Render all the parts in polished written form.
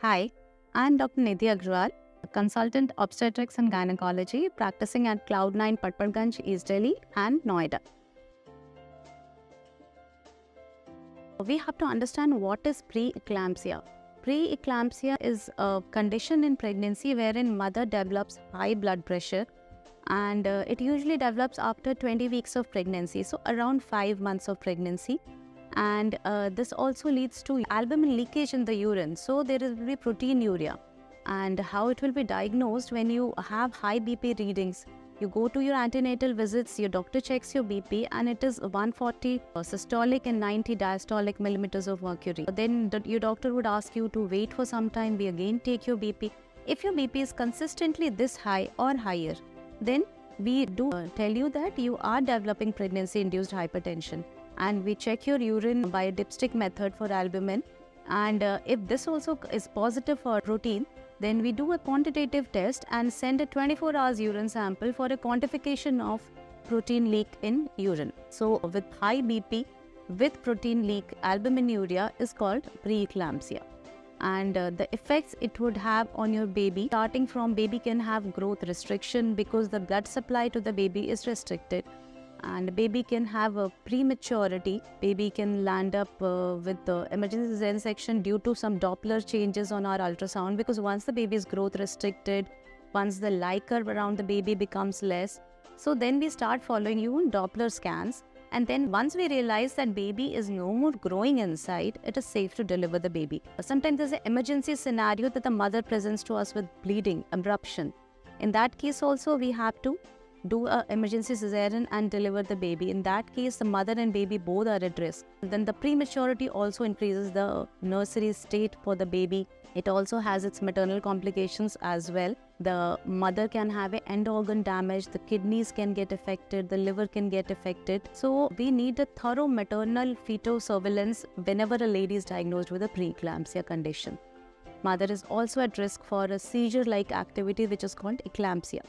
Hi, I'm Dr. Nidhi Agrawal, a consultant obstetrics and gynecology practicing at Cloud9 Patparganj, East Delhi and Noida. We have to understand what is preeclampsia. Preeclampsia is a condition in pregnancy wherein mother develops high blood pressure and it usually develops after 20 weeks of pregnancy, so around 5 months of pregnancy. And this also leads to albumin leakage in the urine, so there will be proteinuria. And how it will be diagnosed: when you have high BP readings, you go to your antenatal visits, your doctor checks your BP and it is 140 systolic and 90 diastolic millimeters of mercury. Then your doctor would ask you to wait for some time. We again take your BP. If your BP is consistently this high or higher, then we do tell you that you are developing pregnancy-induced hypertension, and we check your urine by a dipstick method for albumin. And if this also is positive for protein, then we do a quantitative test and send a 24 hours urine sample for a quantification of protein leak in urine. So with high BP with protein leak, albuminuria is called preeclampsia. And the effects it would have on your baby, starting from baby can have growth restriction because the blood supply to the baby is restricted, and baby can have a prematurity. Baby can land up with the emergency cesarean section due to some Doppler changes on our ultrasound, because once the baby is growth restricted, once the Lie curve around the baby becomes less, so then we start following you on Doppler scans. And then once we realize that baby is no more growing inside, it is safe to deliver the baby. Sometimes there's an emergency scenario that the mother presents to us with bleeding, abruption. In that case also, we have to do an emergency cesarean and deliver the baby. In that case, the mother and baby both are at risk. Then the prematurity also increases the nursery state for the baby. It also has its maternal complications as well. The mother can have an end organ damage, the kidneys can get affected, the liver can get affected. So we need a thorough maternal fetal surveillance whenever a lady is diagnosed with a preeclampsia condition. Mother is also at risk for a seizure-like activity which is called eclampsia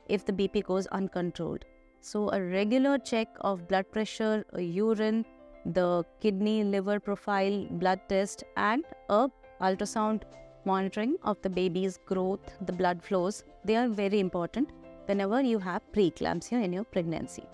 if the BP goes uncontrolled. So a regular check of blood pressure, urine, the kidney, liver profile, blood test, and a ultrasound monitoring of the baby's growth, the blood flows, they are very important whenever you have preeclampsia in your pregnancy.